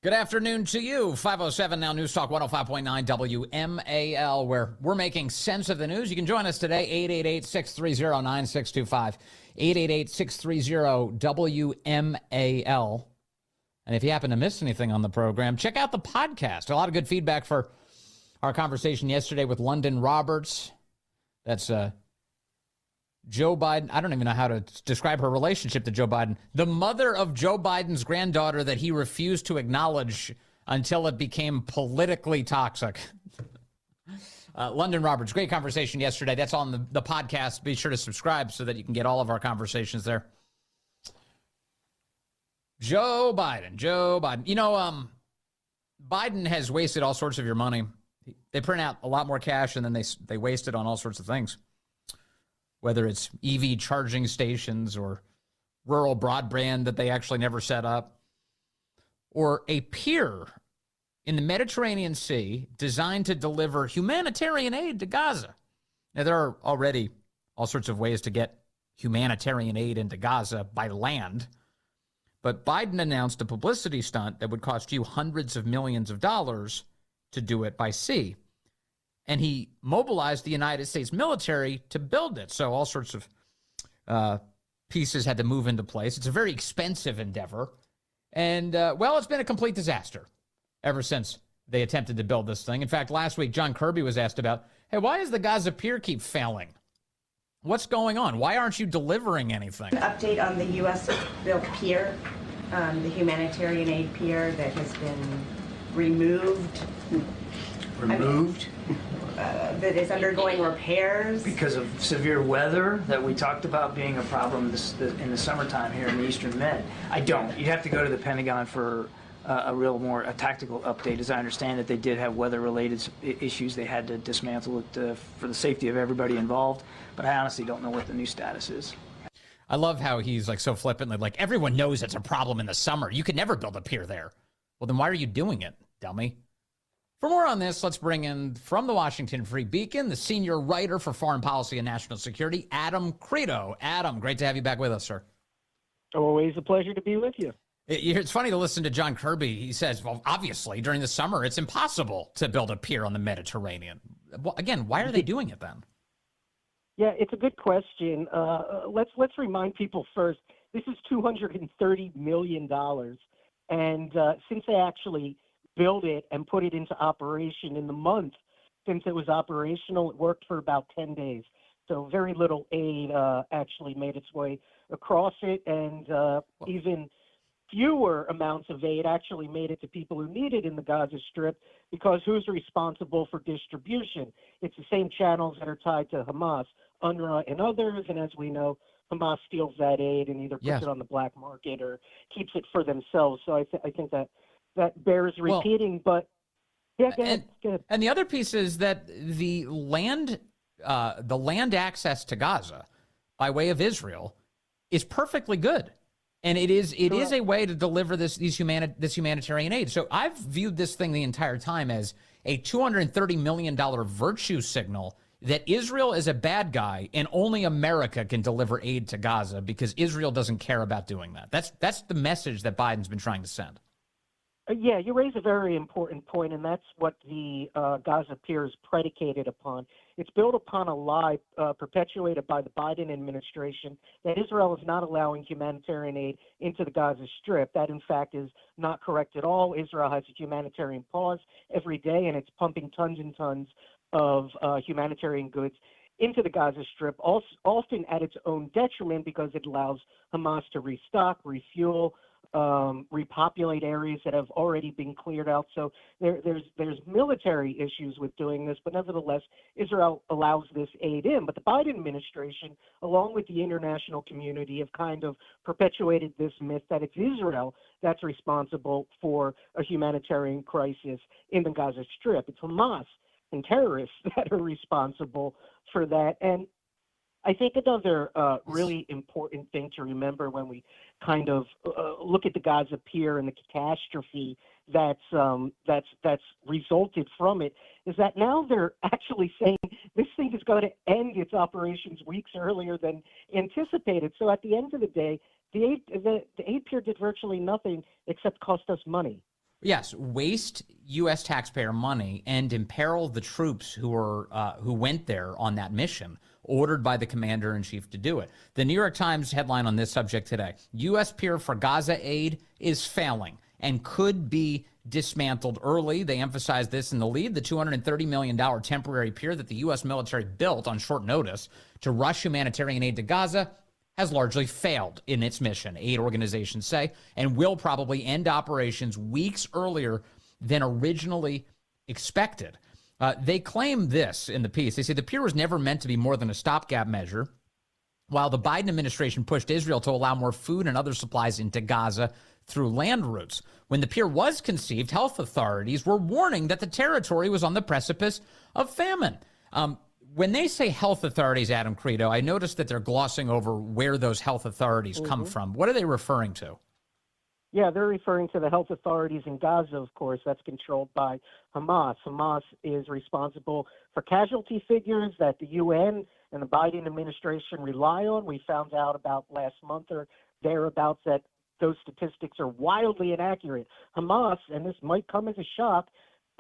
Good afternoon to you. 507 now News Talk 105.9 WMAL, where we're making sense of the news. You can join us today, 888-630-9625, 888-630-WMAL. And if you happen to miss anything on the program, check out the podcast. A lot of good feedback for our conversation yesterday with London Roberts. That's Joe Biden. I don't even know how to describe her relationship to Joe Biden. The mother of Joe Biden's granddaughter that he refused to acknowledge until it became politically toxic. London Roberts, great conversation yesterday. That's on the podcast. Be sure to subscribe so that you can get all of our conversations there. Joe Biden. You know, Biden has wasted all sorts of your money. They print out a lot more cash and then they waste it on all sorts of things. Whether it's EV charging stations or rural broadband that they actually never set up, or a pier in the Mediterranean Sea designed to deliver humanitarian aid to Gaza. Now, there are already all sorts of ways to get humanitarian aid into Gaza by land, but Biden announced a publicity stunt that would cost you hundreds of millions of dollars to do it by sea. And he mobilized the United States military to build it. So all sorts of pieces had to move into place. It's a very expensive endeavor. And, it's been a complete disaster ever since they attempted to build this thing. In fact, last week, John Kirby was asked about, hey, why does the Gaza Pier keep failing? What's going on? Why aren't you delivering anything? An update on the U.S.-built pier, the humanitarian aid pier that has been removed? That is undergoing repairs because of severe weather that we talked about being a problem in the summertime here in the Eastern Med. I don't. You'd have to go to the Pentagon for a tactical update. As I understand it, they did have weather-related issues. They had to dismantle it for the safety of everybody involved. But I honestly don't know what the new status is. I love how he's like so flippantly like, everyone knows it's a problem in the summer. You could never build a pier there. Well, then why are you doing it, dummy? For more on this, let's bring in from the Washington Free Beacon, the senior writer for foreign policy and national security, Adam Kredo. Adam, great to have you back with us, sir. Always a pleasure to be with you. It's funny to listen to John Kirby. He says, well, obviously, during the summer, it's impossible to build a pier on the Mediterranean. Well, again, why are they doing it then? Yeah, it's a good question. Let's remind people first, this is $230 million. And since they actually build it and put it into operation in the month since it was operational, it worked for about 10 days. So very little aid actually made its way across it, and even fewer amounts of aid actually made it to people who need it in the Gaza Strip, because who's responsible for distribution? It's the same channels that are tied to Hamas, UNRWA, and others, and as we know, Hamas steals that aid and either puts it on the black market or keeps it for themselves. So I think that bears repeating, but yeah, good. And the other piece is that the land access to Gaza by way of Israel is perfectly good, and it is a way to deliver this humanitarian aid. So I've viewed this thing the entire time as a $230 million virtue signal that Israel is a bad guy and only America can deliver aid to Gaza because Israel doesn't care about doing that. That's the message that Biden's been trying to send. Yeah, you raise a very important point, and that's what the Gaza Pier is predicated upon. It's built upon a lie perpetuated by the Biden administration that Israel is not allowing humanitarian aid into the Gaza Strip. That, in fact, is not correct at all. Israel has a humanitarian pause every day, and it's pumping tons and tons of humanitarian goods into the Gaza Strip, often at its own detriment, because it allows Hamas to restock, refuel, repopulate areas that have already been cleared out. So there's military issues with doing this, but nevertheless, Israel allows this aid in. But the Biden administration, along with the international community, have kind of perpetuated this myth that it's Israel that's responsible for a humanitarian crisis in the Gaza Strip. It's Hamas and terrorists that are responsible for that. And I think another really important thing to remember when we kind of look at the Gaza Pier and the catastrophe that's resulted from it is that now they're actually saying this thing is going to end its operations weeks earlier than anticipated. So at the end of the day, the aid pier did virtually nothing except cost us money. Yes, waste U.S. taxpayer money and imperil the troops who went there on that mission, ordered by the commander-in-chief to do it. The New York Times headline on this subject today: U.S. pier for Gaza aid is failing and could be dismantled early. They emphasize this in the lead. The $230 million temporary pier that the U.S. military built on short notice to rush humanitarian aid to Gaza has largely failed in its mission, aid organizations say, and will probably end operations weeks earlier than originally expected. They claim this in the piece. They say the pier was never meant to be more than a stopgap measure, while the Biden administration pushed Israel to allow more food and other supplies into Gaza through land routes. When the pier was conceived, health authorities were warning that the territory was on the precipice of famine. When they say health authorities, Adam Kredo, I noticed that they're glossing over where those health authorities come from. What are they referring to? Yeah, they're referring to the health authorities in Gaza, of course. That's controlled by Hamas. Hamas is responsible for casualty figures that the UN and the Biden administration rely on. We found out about last month or thereabouts that those statistics are wildly inaccurate. Hamas, and this might come as a shock,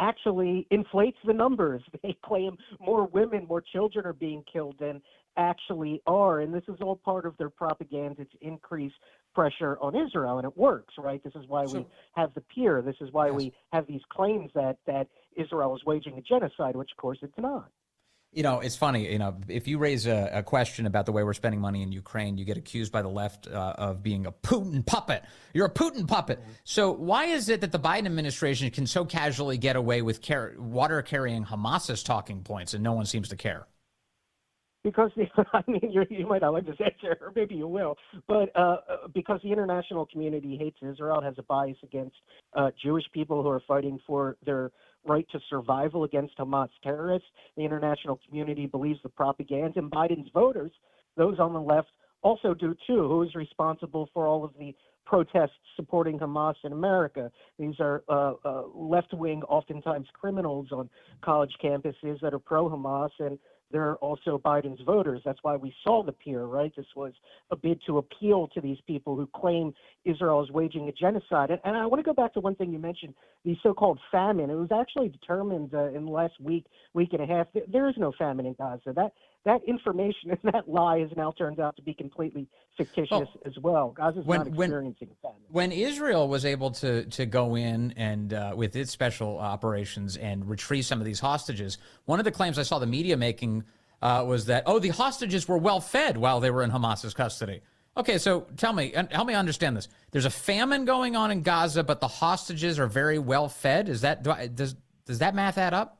actually inflates the numbers. They claim more women, more children are being killed than actually are. And this is all part of their propaganda to increase pressure on Israel. And it works, right? This is why we have the pier. This is why we have these claims that Israel is waging a genocide, which of course it's not. You know, it's funny, if you raise a question about the way we're spending money in Ukraine, you get accused by the left of being a Putin puppet. You're a Putin puppet. So why is it that the Biden administration can so casually get away with water-carrying Hamas's talking points and no one seems to care? Because, I mean, you might not like this answer, or maybe you will, but because the international community hates Israel, has a bias against Jewish people who are fighting for their right to survival against Hamas terrorists. The international community believes the propaganda, and Biden's voters, those on the left, also do too. Who is responsible for all of the protests supporting Hamas in America? These are left-wing, oftentimes criminals on college campuses that are pro-Hamas, and they're also Biden's voters. That's why we saw the pier, right? This was a bid to appeal to these people who claim Israel is waging a genocide. And I want to go back to one thing you mentioned, the so-called famine. It was actually determined in the last week and a half. There is no famine in Gaza. That information and that lie has now turned out to be completely fictitious as well. Gaza's not experiencing a famine. When Israel was able to go in and with its special operations and retrieve some of these hostages, one of the claims I saw the media making was that, the hostages were well fed while they were in Hamas's custody. Okay, so tell me, help me understand this. There's a famine going on in Gaza, but the hostages are very well fed. Does that math add up?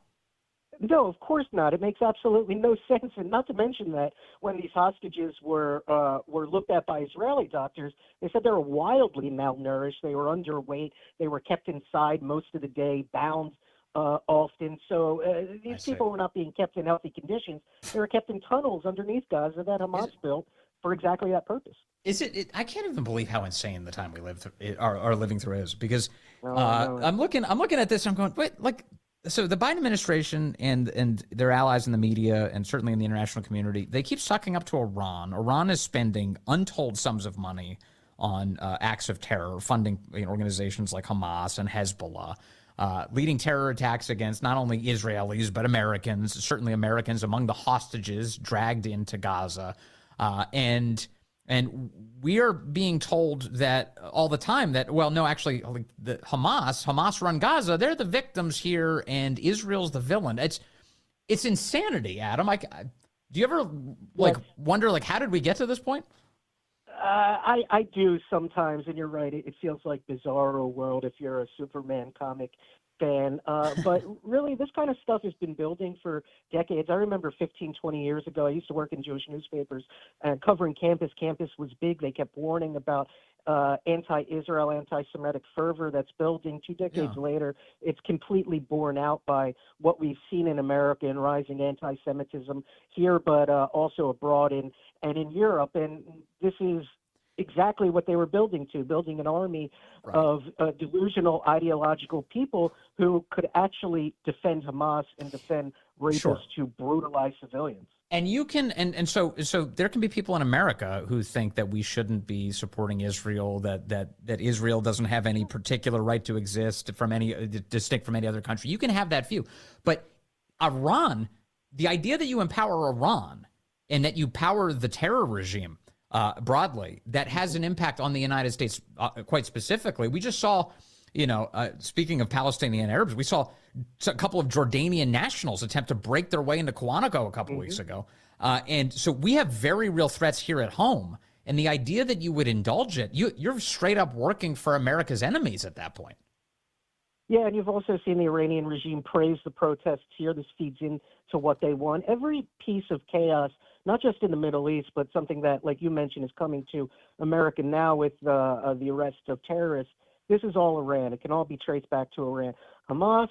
No, of course not. It makes absolutely no sense. And not to mention that when these hostages were looked at by Israeli doctors, they said they were wildly malnourished. They were underweight. They were kept inside most of the day, bound often. So these people were not being kept in healthy conditions. They were kept in tunnels underneath Gaza that Hamas built for exactly that purpose. I can't even believe how insane the time we live through, are living through is, because I'm looking at this and I'm going, wait, like. So the Biden administration and their allies in the media and certainly in the international community, they keep sucking up to Iran. Iran is spending untold sums of money on acts of terror, funding organizations like Hamas and Hezbollah, leading terror attacks against not only Israelis, but Americans, certainly Americans among the hostages dragged into Gaza. And we are being told that all the time that, well, no, actually, the Hamas run Gaza. They're the victims here, and Israel's the villain. It's insanity, Adam. Do you ever wonder how did we get to this point? I do sometimes, and you're right. It feels like Bizarro World if you're a Superman comic fan. But really, this kind of stuff has been building for decades. I remember 15, 20 years ago, I used to work in Jewish newspapers covering campus. Campus was big. They kept warning about anti-Israel, anti-Semitic fervor that's building. 2 decades later, it's completely borne out by what we've seen in America and rising anti-Semitism here, but also abroad and in Europe. And this is exactly what they were building an army of delusional ideological people who could actually defend Hamas and defend rapists who brutalize civilians. And you can, and so there can be people in America who think that we shouldn't be supporting Israel, that Israel doesn't have any particular right to exist distinct from any other country. You can have that view, but Iran, the idea that you empower Iran and that you power the terror regime broadly, that has an impact on the United States quite specifically. We just saw, speaking of Palestinian Arabs, we saw a couple of Jordanian nationals attempt to break their way into Quantico a couple weeks ago. And so we have very real threats here at home. And the idea that you would indulge it, you're straight up working for America's enemies at that point. Yeah, and you've also seen the Iranian regime praise the protests here. This feeds into what they want. Every piece of chaos, not just in the Middle East, but something that, like you mentioned, is coming to America now with the arrest of terrorists. This is all Iran. It can all be traced back to Iran. Hamas,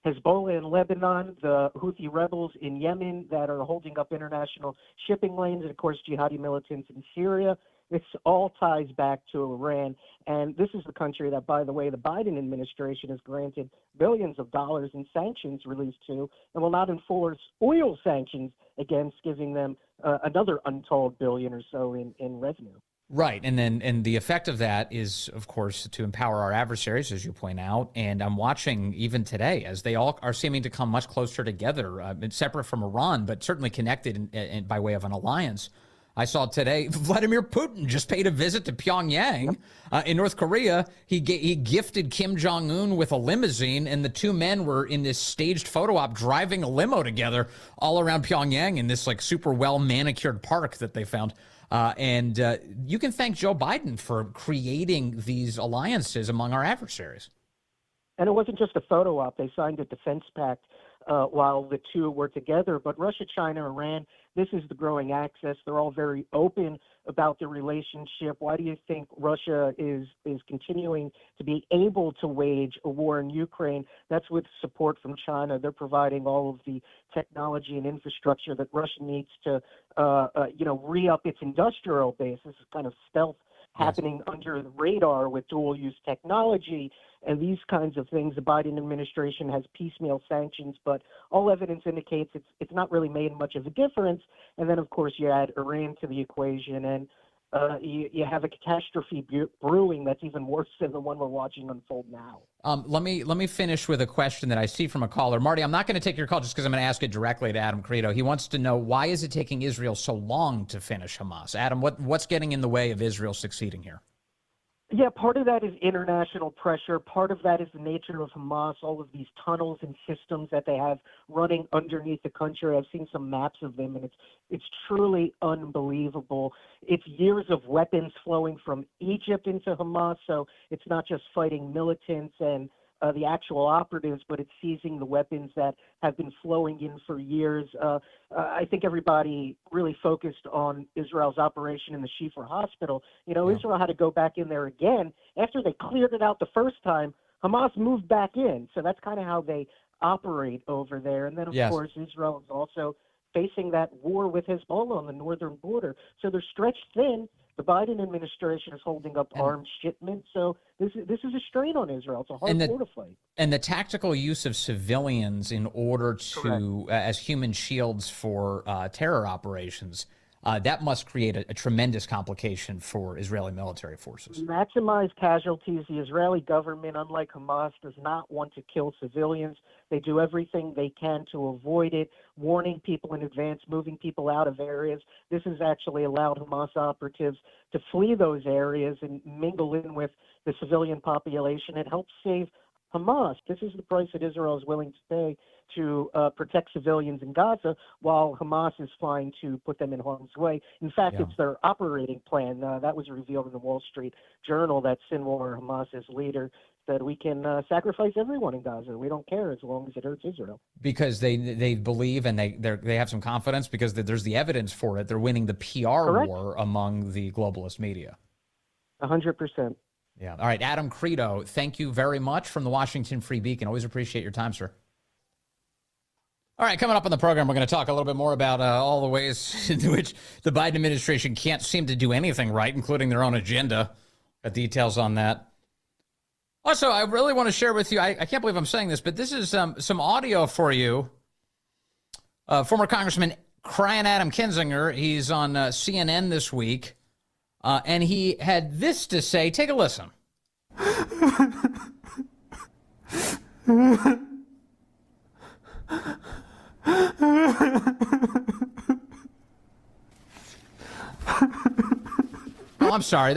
Hezbollah in Lebanon, the Houthi rebels in Yemen that are holding up international shipping lanes, and of course jihadi militants in Syria. This all ties back to Iran. And this is the country that, by the way, the Biden administration has granted billions of dollars in sanctions released to, and will not enforce oil sanctions against, giving them another untold billion or so in revenue. Right. And the effect of that is, of course, to empower our adversaries, as you point out. And I'm watching even today as they all are seeming to come much closer together, separate from Iran, but certainly connected in by way of an alliance. I saw today Vladimir Putin just paid a visit to Pyongyang in North Korea. He gifted Kim Jong-un with a limousine, and the two men were in this staged photo op driving a limo together all around Pyongyang in this like super well manicured park that they found. And you can thank Joe Biden for creating these alliances among our adversaries. And it wasn't just a photo op. They signed a defense pact while the two were together. But Russia, China, Iran, this is the growing axis. They're all very open about their relationship. Why do you think Russia is continuing to be able to wage a war in Ukraine? That's with support from China. They're providing all of the technology and infrastructure that Russia needs to, re-up its industrial base. This is kind of stealth happening under the radar with dual-use technology and these kinds of things. The Biden administration has piecemeal sanctions, but all evidence indicates it's not really made much of a difference. And then, of course, you add Iran to the equation, and you have a catastrophe brewing that's even worse than the one we're watching unfold now. Let me finish with a question that I see from a caller. Marty, I'm not going to take your call just because I'm going to ask it directly to Adam Kredo. He wants to know, why is it taking Israel so long to finish Hamas? Adam, what's getting in the way of Israel succeeding here? Yeah, part of that is international pressure. Part of that is the nature of Hamas, all of these tunnels and systems that they have running underneath the country. I've seen some maps of them, and it's truly unbelievable. It's years of weapons flowing from Egypt into Hamas, so it's not just fighting militants and the actual operatives, but it's seizing the weapons that have been flowing in for years. I think everybody really focused on Israel's operation in the Shifa hospital. Israel had to go back in there again. After they cleared it out the first time, Hamas moved back in. So that's kind of how they operate over there. And then, of course, Israel is also facing that war with Hezbollah on the northern border. So they're stretched thin. The Biden administration is holding up arms shipments, so this is a strain on Israel. It's a hard war to fight. And the tactical use of civilians in order to, as human shields for terror operations, that must create a tremendous complication for Israeli military forces. Maximize casualties. The Israeli government, unlike Hamas, does not want to kill civilians. They do everything they can to avoid it, warning people in advance, moving people out of areas. This has actually allowed Hamas operatives to flee those areas and mingle in with the civilian population. It helps save Hamas. This is the price that Israel is willing to pay to protect civilians in Gaza, while Hamas is flying to put them in harm's way. In fact, it's their operating plan. That was revealed in the Wall Street Journal that Sinwar, Hamas's leader, said we can sacrifice everyone in Gaza. We don't care as long as it hurts Israel. Because they believe and they have some confidence because there's the evidence for it. They're winning the PR war among the globalist media. 100%. Yeah. All right. Adam Kredo, thank you very much from the Washington Free Beacon. Always appreciate your time, sir. All right, coming up on the program, we're going to talk a little bit more about all the ways in which the Biden administration can't seem to do anything right, including their own agenda. Got details on that. Also, I really want to share with you, I can't believe I'm saying this, but this is some audio for you. Former Congressman crying Adam Kinzinger. He's on CNN this week, and he had this to say. Take a listen. Oh, I'm sorry.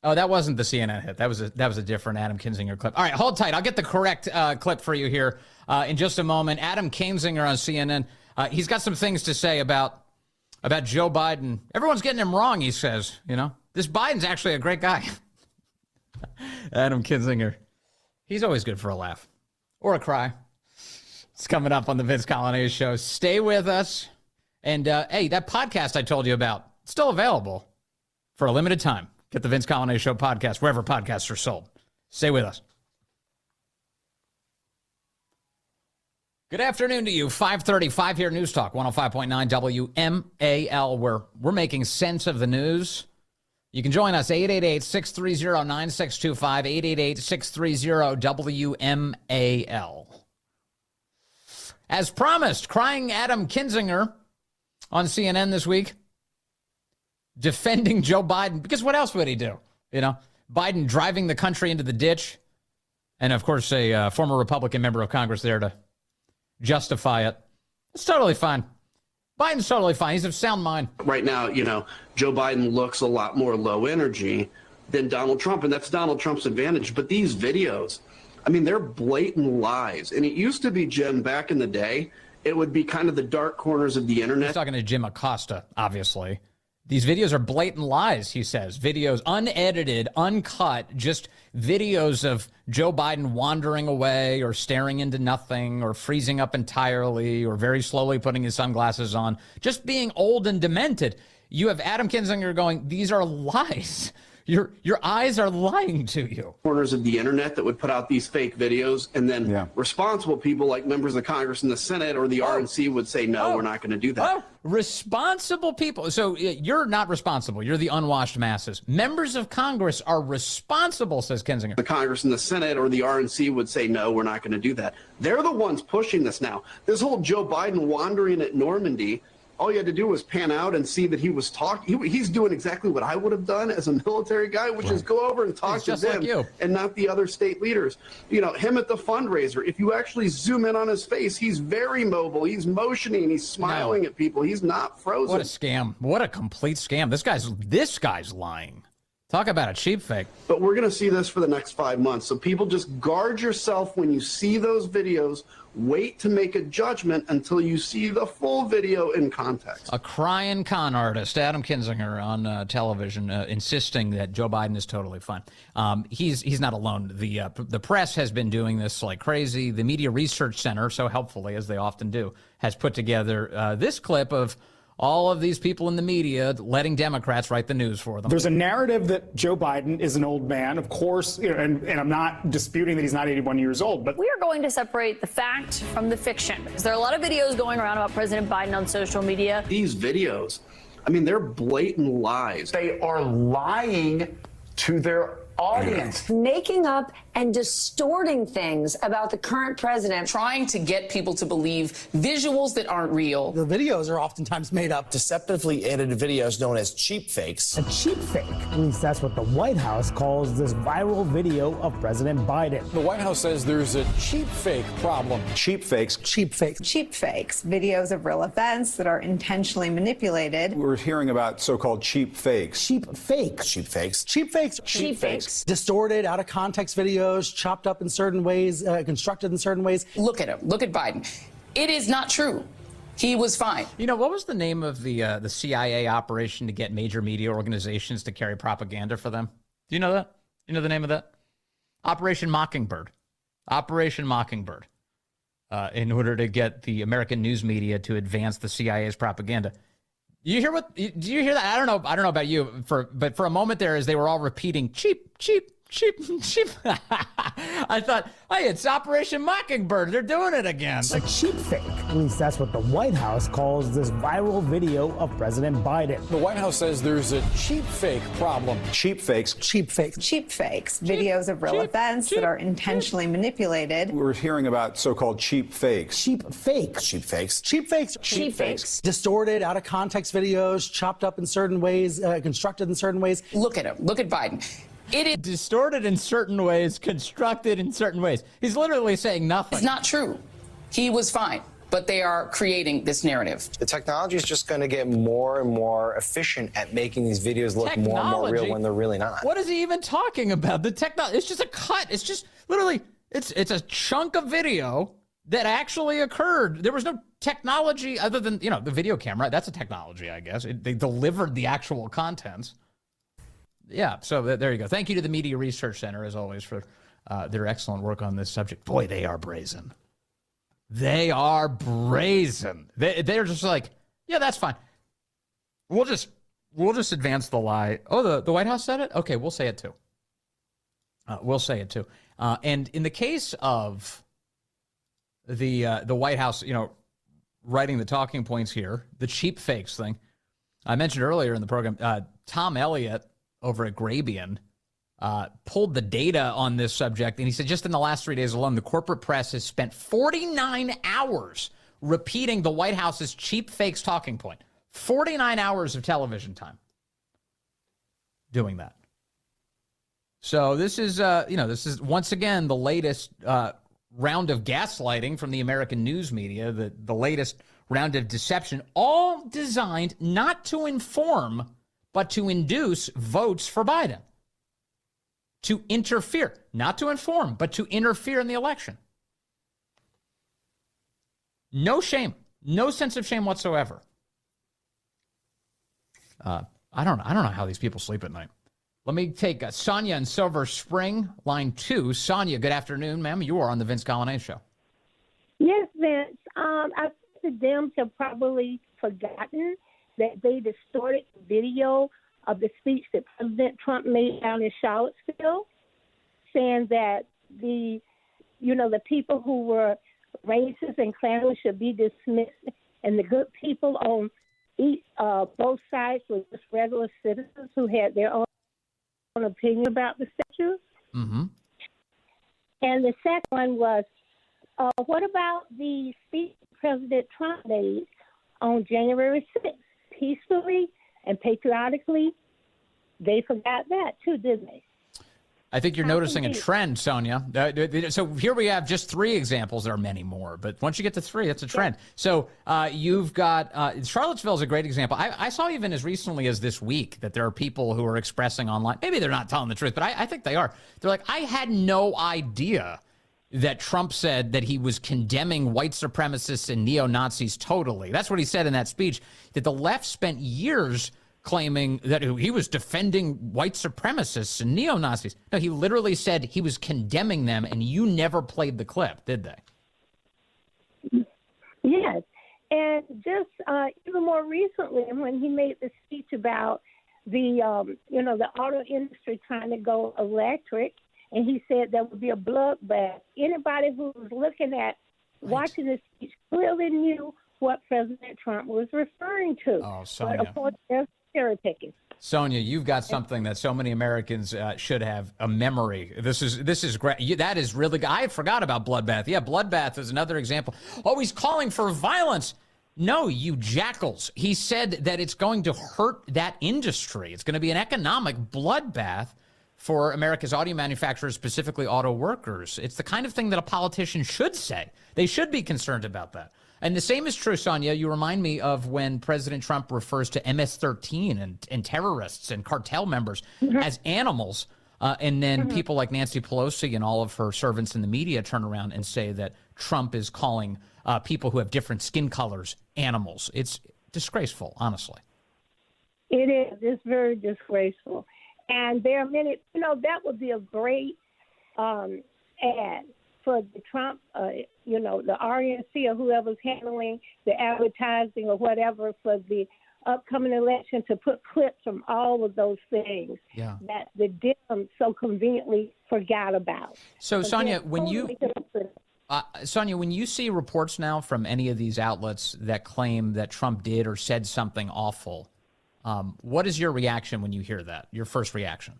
Oh, that wasn't the CNN hit. That was a different Adam Kinzinger clip. All right, hold tight. I'll get the correct clip for you here in just a moment. Adam Kinzinger on CNN. He's got some things to say about Joe Biden. Everyone's getting him wrong, he says. You know, this Biden's actually a great guy. Adam Kinzinger. He's always good for a laugh or a cry. It's coming up on the Vince Coglianese Show. Stay with us. And, hey, that podcast I told you about, still available for a limited time. Get the Vince Coglianese Show podcast wherever podcasts are sold. Stay with us. Good afternoon to you. 5:35 here, News Talk, 105.9 WMAL, where we're making sense of the news. You can join us, 888-630-9625, 888-630-WMAL. As promised, crying Adam Kinzinger on CNN this week, defending Joe Biden, because what else would he do? You know, Biden driving the country into the ditch, and of course a former Republican member of Congress there to justify it. It's totally fine. Biden's totally fine. He's of sound mind. Right now, you know, Joe Biden looks a lot more low energy than Donald Trump, and that's Donald Trump's advantage. But these videos, I mean, they're blatant lies. And it used to be, Jim, back in the day, it would be kind of the dark corners of the internet. He's talking to Jim Acosta, obviously. These videos are blatant lies, he says. Videos unedited, uncut, just videos of Joe Biden wandering away or staring into nothing or freezing up entirely or very slowly putting his sunglasses on, just being old and demented. You have Adam Kinzinger going, these are lies. Your eyes are lying to you. Corners of the internet that would put out these fake videos, and then responsible people like members of Congress and the Senate or the RNC would say, no, we're not going to do that. Responsible people. So you're not responsible. You're the unwashed masses. Members of Congress are responsible, says Kinzinger. The Congress and the Senate or the RNC would say, no, we're not going to do that. They're the ones pushing this now. This whole Joe Biden wandering at Normandy, all you had to do was pan out and see that he was talking. He's doing exactly what I would have done as a military guy, which is go over and talk to them and not the other state leaders. You know, him at the fundraiser, if you actually zoom in on his face, he's very mobile. He's motioning. He's smiling at people. He's not frozen. What a scam. What a complete scam. This guy's lying. Talk about a cheap fake. But we're going to see this for the next 5 months. So people just guard yourself when you see those videos. Wait to make a judgment until you see the full video in context. A crying con artist, Adam Kinzinger, on television, insisting that Joe Biden is totally fine. He's not alone. The press has been doing this like crazy. The Media Research Center, so helpfully as they often do, has put together this clip of all of these people in the media letting Democrats write the news for them. There's a narrative that Joe Biden is an old man, of course, and I'm not disputing that he's not 81 years old, but we are going to separate the fact from the fiction, because there are a lot of videos going around about President Biden on social media. These videos, I mean, they're blatant lies. They are lying to their audience. Making up and distorting things about the current president. Trying to get people to believe visuals that aren't real. The videos are oftentimes made up. Deceptively edited videos known as cheap fakes. A cheap fake. At least that's what the White House calls this viral video of President Biden. The White House says there's a cheap fake problem. Cheap fakes. Cheap fakes. Cheap fakes. Videos of real events that are intentionally manipulated. We're hearing about so-called cheap fakes. Cheap fakes. Cheap fakes. Cheap fakes. Cheap fakes. Distorted, out of context videos, chopped up in certain ways, constructed in certain ways. Look at him. Look at Biden. It is not true. He was fine. You know, what was the name of the CIA operation to get major media organizations to carry propaganda for them? Do you know that? You know the name of that? Operation Mockingbird. Operation Mockingbird. In order to get the American news media to advance the CIA's propaganda. Do you hear that? I don't know about you, but for a moment there, as they were all repeating cheap, cheap, I thought, hey, it's Operation Mockingbird. They're doing it again. A cheap fake. At least that's what the White House calls this viral video of President Biden. The White House says there's a cheap fake problem. Cheap fakes. Cheap fakes. Cheap fakes, videos of real events that are intentionally manipulated. We're hearing about so-called cheap fakes. Cheap fakes. Cheap fakes. Cheap fakes. Cheap fakes. Distorted, out of context videos, chopped up in certain ways, constructed in certain ways. Look at him. Look at Biden. It is Distorted in certain ways, constructed in certain ways. He's literally saying nothing. It's not true. He was fine, but they are creating this narrative. The technology is just going to get more and more efficient at making these videos look more and more real when they're really not. What is he even talking about? The technology, it's just a cut. It's just literally, it's a chunk of video that actually occurred. There was no technology other than, the video camera. That's a technology, I guess. They delivered the actual contents. Yeah, so there you go. Thank you to the Media Research Center, as always, for their excellent work on this subject. Boy, they are brazen. They are brazen. They're just like, yeah, that's fine. We'll just advance the lie. Oh, the White House said it? Okay, we'll say it too. We'll say it too. And in the case of the White House, writing the talking points here, the cheap fakes thing, I mentioned earlier in the program, Tom Elliott over at Grabian pulled the data on this subject, and he said just in the last 3 days alone, the corporate press has spent 49 hours repeating the White House's cheap fakes talking point. 49 hours of television time doing that. So this is, this is once again the latest round of gaslighting from the American news media, the latest round of deception, all designed not to inform, but to induce votes for Biden. To interfere, not to inform, but to interfere in the election. No shame, no sense of shame whatsoever. I don't know how these people sleep at night. Let me take Sonia in Silver Spring, line 2. Sonia, good afternoon, ma'am. You are on the Vince Coglianese Show. Yes, Vince. I think the Dems have probably forgotten that they distorted the video of the speech that President Trump made down in Charlottesville, saying that the people who were racist and clownish should be dismissed, and the good people on both sides were just regular citizens who had their own opinion about the statues. Mm-hmm. And the second one was, what about the speech President Trump made on January 6th? Peacefully and patriotically, they forgot that too, didn't they? I think you're noticing a trend, Sonia. So here we have just 3 examples. There are many more, but once you get to 3, that's a trend. So you've got Charlottesville is a great example. I saw even as recently as this week that there are people who are expressing online. Maybe they're not telling the truth, but I think they are. They're like, I had no idea that Trump said that he was condemning white supremacists and neo-Nazis totally. That's what he said in that speech, that the left spent years claiming that he was defending white supremacists and neo-Nazis. No, he literally said he was condemning them, and you never played the clip, did they? Yes. And just even more recently, when he made the speech about the auto industry trying to go electric, and he said there would be a bloodbath. Anybody who was looking at, watching this speech clearly knew what President Trump was referring to. Oh, Sonia. But of course, they're cherry picking. Sonia, you've got something that so many Americans should have, a memory. This is great. That is really good. I forgot about bloodbath. Yeah, bloodbath is another example. Oh, he's calling for violence. No, you jackals. He said that it's going to hurt that industry. It's going to be an economic bloodbath for America's auto manufacturers, specifically auto workers. It's the kind of thing that a politician should say. They should be concerned about that. And the same is true, Sonia. You remind me of when President Trump refers to MS-13 and terrorists and cartel members as animals. And then people like Nancy Pelosi and all of her servants in the media turn around and say that Trump is calling people who have different skin colors animals. It's disgraceful, honestly. It is. It's very disgraceful. And there are many, that would be a great ad for the Trump, the RNC or whoever's handling the advertising or whatever for the upcoming election to put clips from all of those things that the Dems so conveniently forgot about. So, Sonia, when you see reports now from any of these outlets that claim that Trump did or said something awful, what is your reaction when you hear that? Your first reaction?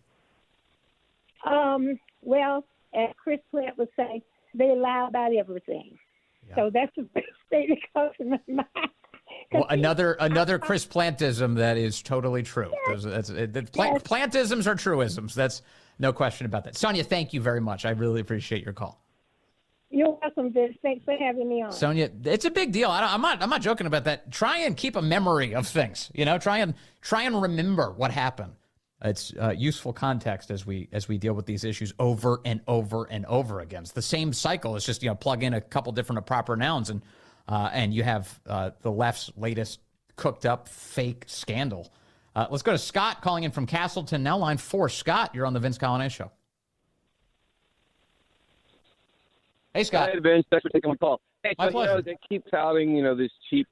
Well, as Chris Plant would say, they lie about everything. Yeah. So that's the first thing that comes to my mind. Well, another Chris Plantism that is totally true. Yes. Plantisms are truisms. That's no question about that. Sonia, thank you very much. I really appreciate your call. You're welcome, Vince. Thanks for having me on. Sonia, it's a big deal. I'm not joking about that. Try and keep a memory of things. Try and remember what happened. It's useful context as we deal with these issues over and over and over again. It's the same cycle. It's just plug in a couple different proper nouns and you have the left's latest cooked up fake scandal. Let's go to Scott calling in from Castleton, now line 4. Scott, you're on the Vince Coglianese Show. Hey, Scott. Hey, Vince. Thanks for taking my call. Hey, my pleasure. They keep touting, this cheap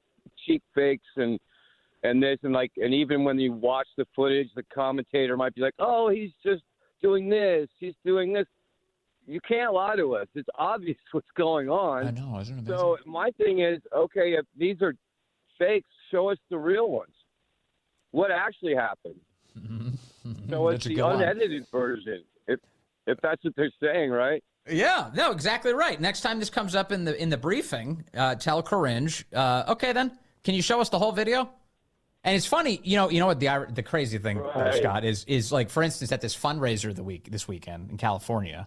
fakes and this and even when you watch the footage, the commentator might be like, "Oh, he's just doing this. He's doing this." You can't lie to us. It's obvious what's going on. I know, isn't it amazing? So my thing is, okay, if these are fakes, show us the real ones. What actually happened? Show us the unedited version. If that's what they're saying, right? Yeah, no, exactly right. Next time this comes up in the briefing, tell Corinne, okay, then can you show us the whole video? And it's funny, you know what the crazy thing, Scott, is like, for instance, at this fundraiser this weekend in California,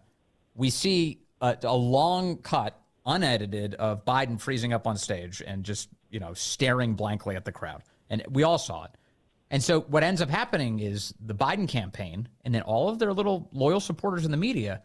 we see a long cut, unedited, of Biden freezing up on stage and just staring blankly at the crowd, and we all saw it. And so what ends up happening is the Biden campaign and then all of their little loyal supporters in the media,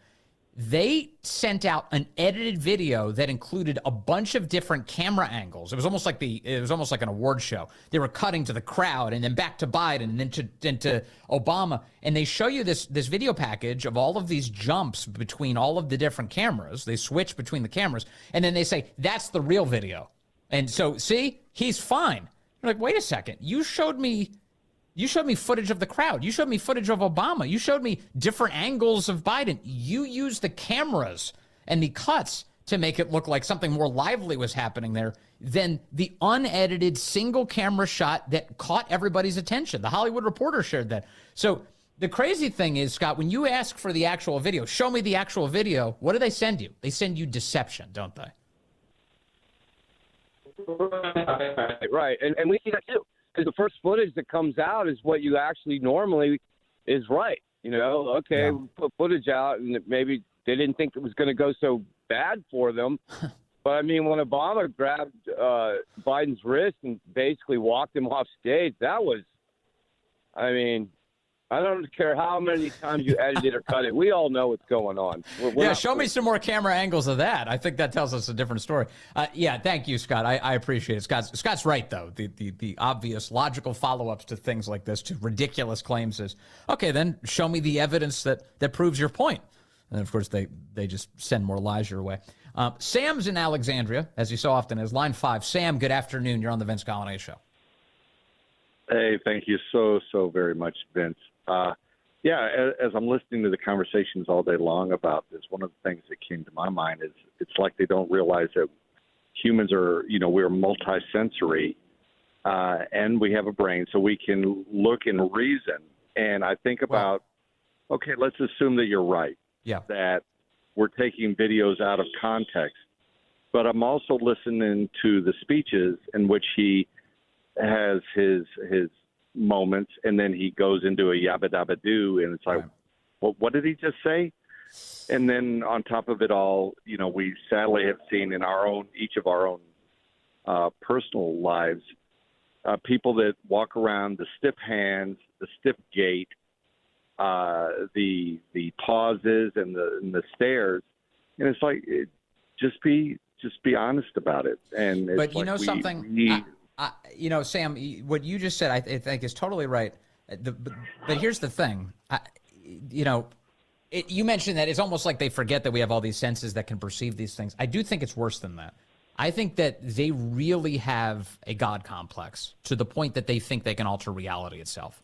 they sent out an edited video that included a bunch of different camera angles. It was almost like an award show. They were cutting to the crowd and then back to Biden and then to Obama. And they show you this video package of all of these jumps between all of the different cameras. They switch between the cameras and then they say, that's the real video. And so, see, he's fine. You're like, wait a second. You showed me footage of the crowd. You showed me footage of Obama. You showed me different angles of Biden. You used the cameras and the cuts to make it look like something more lively was happening there than the unedited single camera shot that caught everybody's attention. The Hollywood Reporter shared that. So the crazy thing is, Scott, when you ask for the actual video, show me the actual video, what do they send you? They send you deception, don't they? Right. And we see that too. Because the first footage that comes out is what you actually normally is right. Okay, we put footage out, and maybe they didn't think it was going to go so bad for them. But, I mean, when Obama grabbed Biden's wrist and basically walked him off stage, that was, I mean, I don't care how many times you edit it or cut it. We all know what's going on. We're show me some more camera angles of that. I think that tells us a different story. Thank you, Scott. I appreciate it. Scott's right, though. The obvious logical follow-ups to things like this, to ridiculous claims is, okay, then show me the evidence that proves your point. And, of course, they just send more lies your way. Sam's in Alexandria, as he so often is. Line 5. Sam, good afternoon. You're on the Vince Coglianese Show. Hey, thank you so very much, Vince. As I'm listening to the conversations all day long about this, one of the things that came to my mind is it's like they don't realize that humans are, we're multisensory, and we have a brain, so we can look and reason. And I think about, okay, let's assume that you're right. Yeah. That we're taking videos out of context. But I'm also listening to the speeches in which he has his moments, and then he goes into a yabba dabba doo, and it's like, well, what did he just say? And then on top of it all, we sadly have seen in each of our own personal lives, people that walk around the stiff hands, the stiff gait, the pauses and the stares, and it's like, just be honest about it. And it's but something. Sam, what you just said, I think is totally right. But here's the thing. You mentioned that it's almost like they forget that we have all these senses that can perceive these things. I do think it's worse than that. I think that they really have a God complex to the point that they think they can alter reality itself.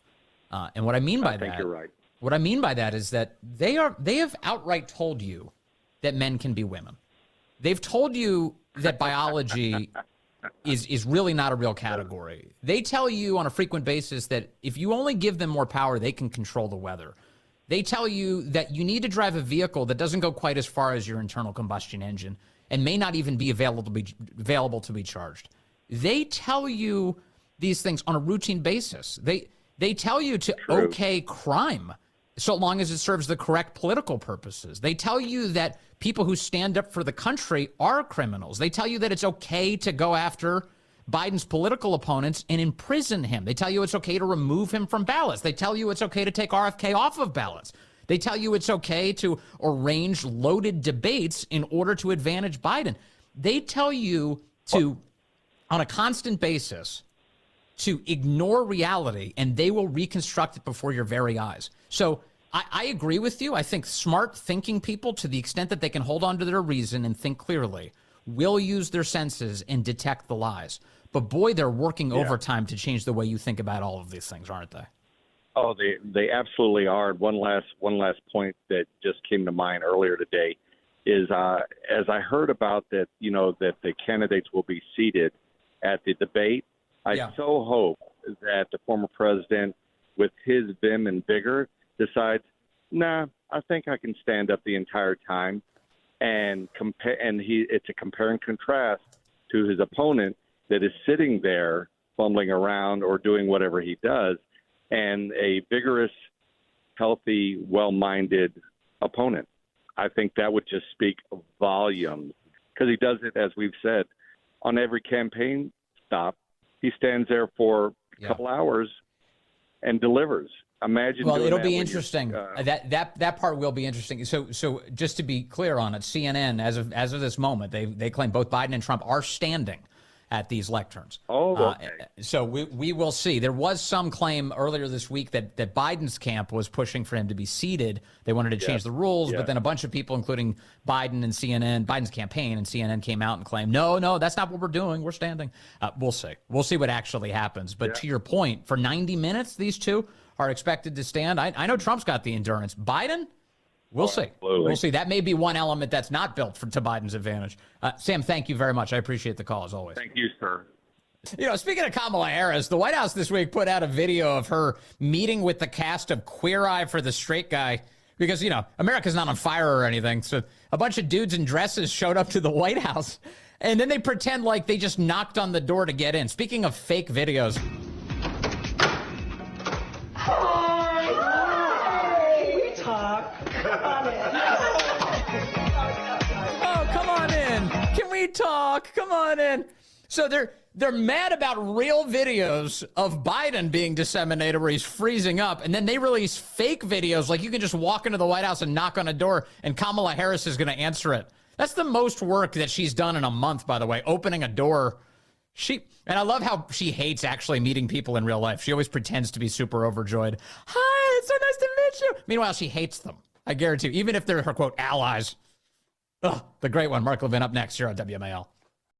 And what I mean by that, I think you're right. What I mean by that is that they have outright told you that men can be women. They've told you that biology is really not a real category. They tell you on a frequent basis that if you only give them more power, they can control the weather. They tell you that you need to drive a vehicle that doesn't go quite as far as your internal combustion engine and may not even be available to be charged. They tell you these things on a routine basis. They tell you to okay crime so long as it serves the correct political purposes. They tell you that people who stand up for the country are criminals. They tell you that it's okay to go after Biden's political opponents and imprison him. They tell you it's okay to remove him from ballots. They tell you it's okay to take RFK off of ballots. They tell you it's okay to arrange loaded debates in order to advantage Biden. They tell you to, on a constant basis, to ignore reality, and they will reconstruct it before your very eyes. So I agree with you. I think smart thinking people, to the extent that they can hold on to their reason and think clearly, will use their senses and detect the lies. But boy, they're working overtime to change the way you think about all of these things, aren't they? Oh, they absolutely are. One last point that just came to mind earlier today is as I heard about that, that the candidates will be seated at the debate. I so hope that the former president, with his vim and vigor, decides, I think I can stand up the entire time, and compare. And it's a compare and contrast to his opponent that is sitting there fumbling around or doing whatever he does, and a vigorous, healthy, well-minded opponent. I think that would just speak volumes, because he does it, as we've said, on every campaign stop. He stands there for a couple hours and delivers. Imagine. Well, it'll be interesting. That part will be interesting. So just to be clear on it, CNN, as of this moment, they claim both Biden and Trump are standing at these lecterns. Oh, okay. So we will see. There was some claim earlier this week that Biden's camp was pushing for him to be seated. They wanted to change the rules, but then a bunch of people, including Biden and CNN, Biden's campaign and CNN, came out and claimed, no, that's not what we're doing. We're standing. We'll see. We'll see what actually happens. But to your point, for 90 minutes, these two are expected to stand. I know Trump's got the endurance. Biden? We'll see. Absolutely. We'll see. That may be one element that's not built to Biden's advantage. Sam, thank you very much. I appreciate the call, as always. Thank you, sir. Speaking of Kamala Harris, the White House this week put out a video of her meeting with the cast of Queer Eye for the Straight Guy because, America's not on fire or anything. So a bunch of dudes in dresses showed up to the White House, and then they pretend like they just knocked on the door to get in. Speaking of fake videos. Oh, come on in. Can we talk? Come on in. So they're mad about real videos of Biden being disseminated where he's freezing up, and then they release fake videos like you can just walk into the White House and knock on a door and Kamala Harris is going to answer it. That's the most work that she's done in a month, by the way, opening a door. And I love how she hates actually meeting people in real life. She always pretends to be super overjoyed. Hi, it's so nice to meet you. Meanwhile, she hates them. I guarantee you, even if they're her, quote, allies. The great one, Mark Levin, up next here on WMAL.